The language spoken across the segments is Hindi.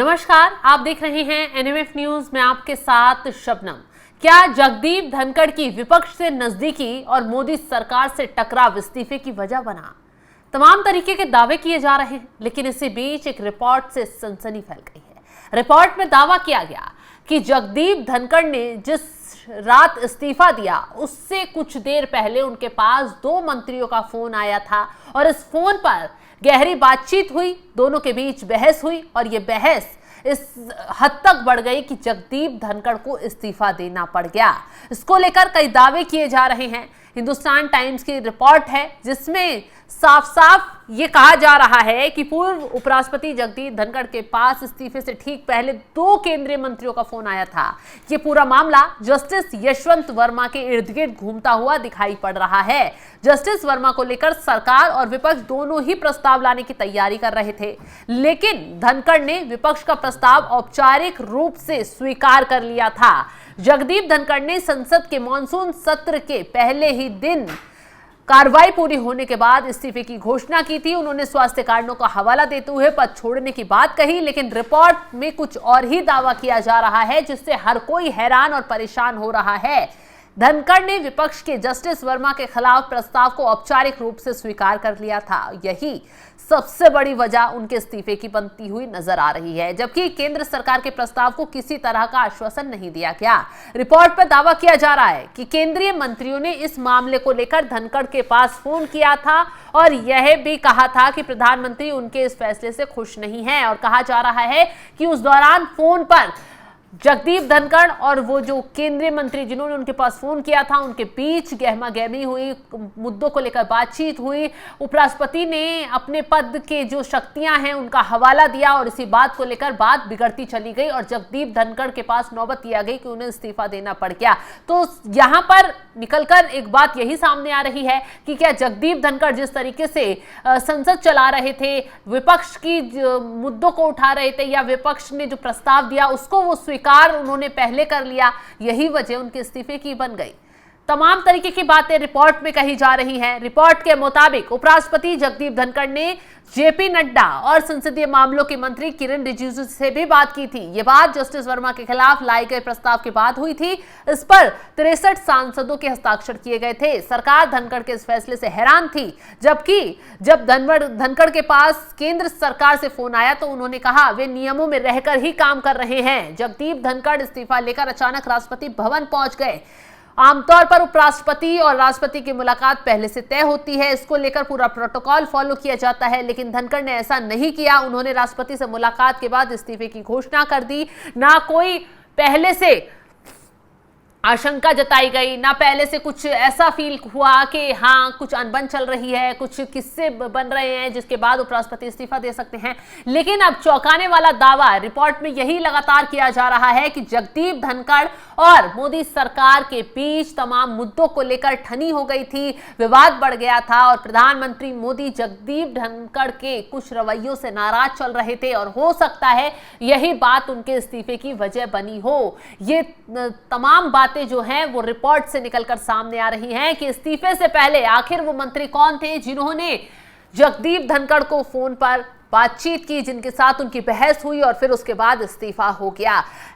नमस्कार, आप देख रहे हैं एनएमएफ न्यूज में आपके साथ शबनम। क्या जगदीप धनखड़ की विपक्ष से नजदीकी और मोदी सरकार से टकराव इस्तीफे की वजह बना? तमाम तरीके के दावे किए जा रहे हैं, लेकिन इसी बीच एक रिपोर्ट से सनसनी फैल गई है। रिपोर्ट में दावा किया गया कि जगदीप धनखड़ ने जिस रात इस्तीफा दिया उससे कुछ देर पहले उनके पास 2 मंत्रियों का फोन आया था और इस फोन पर गहरी बातचीत हुई, दोनों के बीच बहस हुई और ये बहस इस हद तक बढ़ गई कि जगदीप धनखड़ को इस्तीफा देना पड़ गया। इसको लेकर कई दावे किए जा रहे हैं। हिंदुस्तान टाइम्स की रिपोर्ट है जिसमें साफ साफ ये कहा जा रहा है कि पूर्व उपराष्ट्रपति जगदीप धनखड़ के पास इस्तीफे से ठीक पहले 2 केंद्रीय मंत्रियों का फोन आया था। ये पूरा मामला जस्टिस यशवंत वर्मा के इर्द गिर्द घूमता हुआ दिखाई पड़ रहा है। जस्टिस वर्मा को लेकर सरकार और विपक्ष दोनों ही प्रस्ताव लाने की तैयारी कर रहे थे, लेकिन धनखड़ ने विपक्ष का प्रस्ताव औपचारिक रूप से स्वीकार कर लिया था। जगदीप धनखड़ ने संसद के मॉनसून सत्र के पहले ही दिन कार्रवाई पूरी होने के बाद इस्तीफे की घोषणा की थी। उन्होंने स्वास्थ्य कारणों का हवाला देते हुए पद छोड़ने की बात कही, लेकिन रिपोर्ट में कुछ और ही दावा किया जा रहा है जिससे हर कोई हैरान और परेशान हो रहा है। धनखड़ ने विपक्ष के जस्टिस वर्मा के खिलाफ प्रस्ताव को औपचारिक रूप से स्वीकार कर लिया था। यही सबसे बड़ी वजह उनके इस्तीफे की बनती हुई नजर आ रही है, जबकि केंद्र सरकार के प्रस्ताव को किसी तरह का आश्वासन नहीं दिया गया। रिपोर्ट पर दावा किया जा रहा है कि केंद्रीय मंत्रियों ने इस मामले को लेकर धनखड़ के पास फोन किया था और यह भी कहा था कि प्रधानमंत्री उनके इस फैसले से खुश नहीं है, और कहा जा रहा है कि उस दौरान फोन पर जगदीप धनखड़ और वो जो केंद्रीय मंत्री जिन्होंने उनके पास फोन किया था उनके बीच गहमा गहमी हुई, मुद्दों को लेकर बातचीत हुई। उपराष्ट्रपति ने अपने पद के जो शक्तियां हैं उनका हवाला दिया और इसी बात को लेकर बात बिगड़ती चली गई और जगदीप धनखड़ के पास नौबत आ गई कि उन्हें इस्तीफा देना पड़ गया। तो यहां पर निकलकर एक बात यही सामने आ रही है कि क्या जगदीप धनखड़ जिस तरीके से संसद चला रहे थे, विपक्ष की मुद्दों को उठा रहे थे या विपक्ष ने जो प्रस्ताव दिया उसको वो स्वीकार उन्होंने पहले कर लिया, यही वजह उनके इस्तीफे की बन गई। तमाम तरीके की बातें रिपोर्ट में कही जा रही हैं। रिपोर्ट के मुताबिक उपराष्ट्रपति जगदीप धनखड़ ने जेपी नड्डा और संसदीय मामलों के मंत्री किरण रिजिजू से भी बात की थी। ये बात जस्टिस वर्मा के खिलाफ लाए गए प्रस्ताव के बाद हुई थी। इस पर 63 सांसदों के हस्ताक्षर किए गए थे। सरकार धनखड़ के इस फैसले से हैरान थी, जबकि जब धनखड़ के पास केंद्र सरकार से फोन आया तो उन्होंने कहा वे नियमों में रहकर ही काम कर रहे हैं। जगदीप धनखड़ इस्तीफा लेकर अचानक राष्ट्रपति भवन पहुंच गए। आमतौर पर उपराष्ट्रपति और राष्ट्रपति की मुलाकात पहले से तय होती है, इसको लेकर पूरा प्रोटोकॉल फॉलो किया जाता है, लेकिन धनखड़ ने ऐसा नहीं किया। उन्होंने राष्ट्रपति से मुलाकात के बाद इस्तीफे की घोषणा कर दी। ना कोई पहले से आशंका जताई गई, ना पहले से कुछ ऐसा फील हुआ कि हाँ कुछ अनबन चल रही है, कुछ किस्से बन रहे हैं जिसके बाद उपराष्ट्रपति इस्तीफा दे सकते हैं। लेकिन अब चौंकाने वाला दावा रिपोर्ट में यही लगातार किया जा रहा है कि जगदीप धनखड़ और मोदी सरकार के बीच तमाम मुद्दों को लेकर ठनी हो गई थी, विवाद बढ़ गया था और प्रधानमंत्री मोदी जगदीप धनखड़ के कुछ रवैयों से नाराज चल रहे थे और हो सकता है यही बात उनके इस्तीफे की वजह बनी हो। ये तमाम बातें जो हैं वो रिपोर्ट से निकलकर सामने आ रही हैं कि इस्तीफे से पहले आखिर वो मंत्री कौन थे जिन्होंने जगदीप धनखड़ को फोन पर बातचीत की, जिनके साथ उनकी बहस हुई और फिर उसके बाद इस्तीफा हो गया।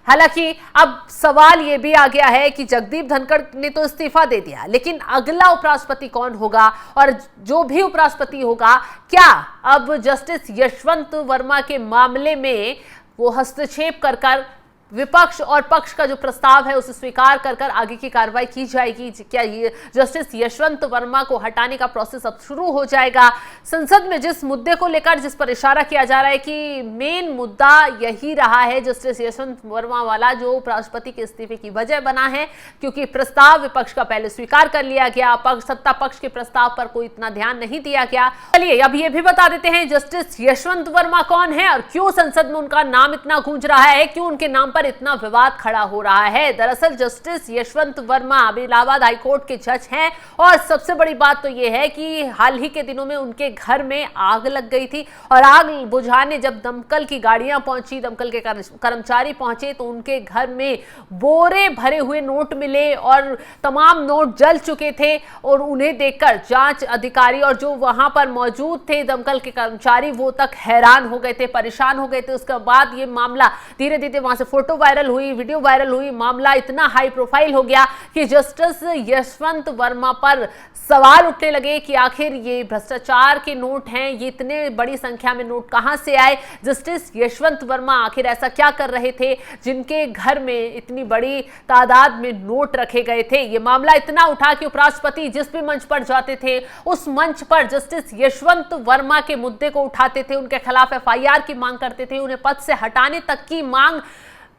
हालांकि अब सवाल यह भी आ गया है कि जगदीप धनखड़ ने तो इस्तीफा दे दिया, लेकिन अगला उपराष्ट्रपति कौन होगा और जो भी उपराष्ट्रपति होगा क्या अब जस्टिस यशवंत वर्मा के मामले में वो हस्तक्षेप कर विपक्ष और पक्ष का जो प्रस्ताव है उसे स्वीकार कर आगे की कार्रवाई की जाएगी? क्या ये जस्टिस यशवंत वर्मा को हटाने का प्रोसेस अब शुरू हो जाएगा? संसद में जिस मुद्दे को लेकर जिस पर इशारा किया जा रहा है कि मेन मुद्दा यही रहा है जस्टिस यशवंत वर्मा वाला, जो उपराष्ट्रपति के इस्तीफे की वजह बना है, क्योंकि प्रस्ताव विपक्ष का पहले स्वीकार कर लिया गया, सत्ता पक्ष के प्रस्ताव पर कोई इतना ध्यान नहीं दिया गया। चलिए अब ये भी बता देते हैं जस्टिस यशवंत वर्मा कौन है और क्यों संसद में उनका नाम इतना गूंज रहा है, क्यों उनके नाम पर इतना विवाद खड़ा हो रहा है। दरअसल जस्टिस यशवंत वर्मा अब इलाहाबाद हाईकोर्ट के जज हैं और सबसे बड़ी बात तो यह है कि हाल ही के दिनों में उनके घर में आग लग गई थी और आग बुझाने जब दमकल की गाड़ियां पहुंची, दमकल के कर्मचारी पहुंचे तो उनके घर में बोरे भरे हुए नोट मिले और तमाम नोट जल चुके थे और उन्हें देखकर जांच अधिकारी और जो वहां पर मौजूद थे दमकल के कर्मचारी वो तक हैरान हो गए थे, परेशान हो गए थे। उसके बाद ये मामला धीरे धीरे वहां से फोटो वायरल हुई, वीडियो वायरल हुई, मामला इतना हाई प्रोफाइल हो गया कि जस्टिस यशवंत वर्मा पर सवाल उठने लगे कि आखिर ये भ्रष्टाचार के नोट हैं, ये इतने बड़ी संख्या में नोट कहां से आए, जस्टिस यशवंत वर्मा आखिर ऐसा क्या कर रहे थे जिनके घर में इतनी बड़ी तादाद में नोट रखे गए थे। ये मामला इतना उठा कि उपराष्ट्रपति जिस भी मंच पर जाते थे उस मंच पर जस्टिस यशवंत वर्मा के मुद्दे को उठाते थे, उनके खिलाफ एफआईआर की मांग करते थे, उन्हें पद से हटाने तक की मांग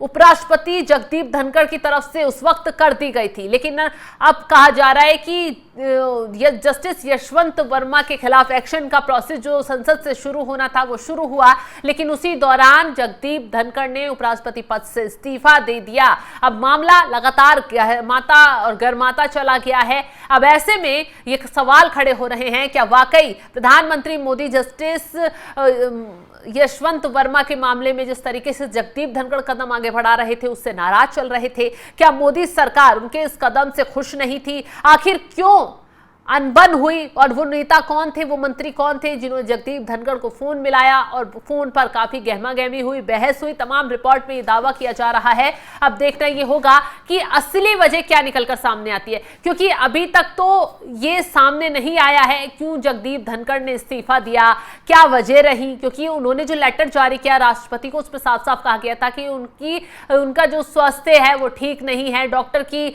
उपराष्ट्रपति जगदीप धनखड़ की तरफ से उस वक्त कर दी गई थी। लेकिन अब कहा जा रहा है कि जस्टिस यशवंत वर्मा के खिलाफ एक्शन का प्रोसेस जो संसद से शुरू होना था वो शुरू हुआ, लेकिन उसी दौरान जगदीप धनखड़ ने उपराष्ट्रपति पद से इस्तीफा दे दिया। अब मामला लगातार माता और गरमाता चला गया है। अब ऐसे में ये सवाल खड़े हो रहे हैं, क्या वाकई प्रधानमंत्री मोदी जस्टिस यशवंत वर्मा के मामले में जिस तरीके से जगदीप धनखड़ कदम आगे बढ़ा रहे थे उससे नाराज चल रहे थे? क्या मोदी सरकार उनके इस कदम से खुश नहीं थी? आखिर क्यों अनबन हुई और वो नेता कौन थे, वो मंत्री कौन थे जिन्होंने जगदीप धनखड़ को फोन मिलाया और फोन पर काफी गहमा गहमी हुई, बहस हुई? तमाम रिपोर्ट में ये दावा किया जा रहा है। अब देखना ये होगा कि असली वजह क्या निकलकर सामने आती है, क्योंकि अभी तक तो ये सामने नहीं आया है क्यों जगदीप धनखड़ ने इस्तीफा दिया, क्या वजह रही। क्योंकि उन्होंने जो लेटर जारी किया राष्ट्रपति को उसमें साफ साफ कहा गया था कि उनका जो स्वास्थ्य है वो ठीक नहीं है, डॉक्टर की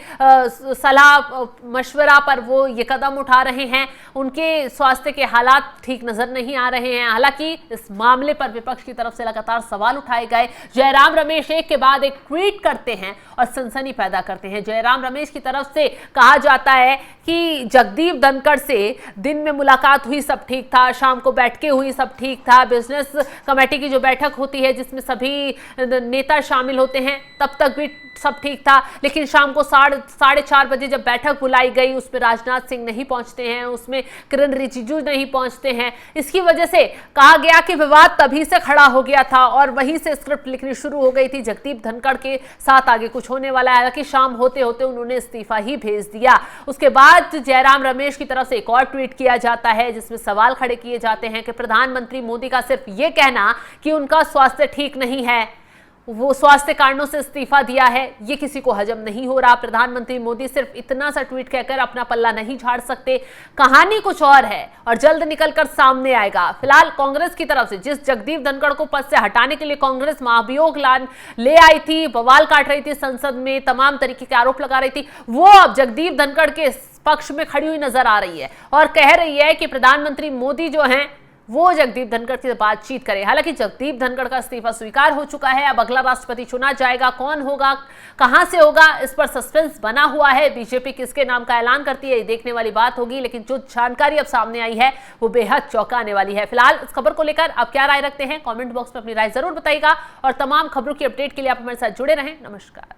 सलाह मशवरा पर वो ये कदम उठा रहे हैं, उनके स्वास्थ्य के हालात ठीक नजर नहीं आ रहे हैं। हालांकि इस मामले पर विपक्ष की तरफ से लगातार सवाल उठाए गए। जयराम रमेश एक के बाद एक ट्वीट करते हैं और सनसनी पैदा करते हैं। जयराम रमेश की तरफ से कहा जाता है कि जगदीप धनखड़ से दिन में मुलाकात हुई, सब ठीक था, शाम को बैठकें हुई, सब ठीक था, बिजनेस कमेटी की जो बैठक होती है जिसमें सभी नेता शामिल होते हैं तब तक भी सब ठीक था, लेकिन शाम को 4:30 बजे जब बैठक बुलाई गई उसमें राजनाथ सिंह नहीं पहुंचते हैं, उसमें किरण रिजिजू नहीं पहुंचते हैं। इसकी वजह से कहा गया कि विवाद तभी से खड़ा हो गया था और वहीं से स्क्रिप्ट लिखनी शुरू हो गई थी जगदीप धनखड़ के साथ आगे कुछ होने वाला है। हालांकि शाम होते होते उन्होंने इस्तीफा ही भेज दिया। उसके बाद जयराम रमेश की तरफ से एक और ट्वीट किया जाता है जिसमें सवाल खड़े किए जाते हैं कि प्रधानमंत्री मोदी का सिर्फ ये कहना कि उनका स्वास्थ्य ठीक नहीं है, वो स्वास्थ्य कारणों से इस्तीफा दिया है, ये किसी को हजम नहीं हो रहा। प्रधानमंत्री मोदी सिर्फ इतना सा ट्वीट कहकर अपना पल्ला नहीं झाड़ सकते, कहानी कुछ और है और जल्द निकलकर सामने आएगा। फिलहाल कांग्रेस की तरफ से जिस जगदीप धनखड़ को पद से हटाने के लिए कांग्रेस महाभियोग ले आई थी, बवाल काट रही थी संसद में, तमाम तरीके के आरोप लगा रही थी, वो अब जगदीप धनखड़ के पक्ष में खड़ी हुई नजर आ रही है और कह रही है कि प्रधानमंत्री मोदी जो हैं वो जगदीप धनखड़ से बातचीत करें। हालांकि जगदीप धनखड़ का इस्तीफा स्वीकार हो चुका है, अब अगला राष्ट्रपति चुना जाएगा, कौन होगा, कहां से होगा, इस पर सस्पेंस बना हुआ है। बीजेपी किसके नाम का ऐलान करती है ये देखने वाली बात होगी, लेकिन जो जानकारी अब सामने आई है वो बेहद चौंकाने वाली है। फिलहाल इस खबर को लेकर आप क्या राय रखते हैं, कॉमेंट बॉक्स में अपनी राय जरूर बताइएगा और तमाम खबरों की अपडेट के लिए आप हमारे साथ जुड़े रहें। नमस्कार।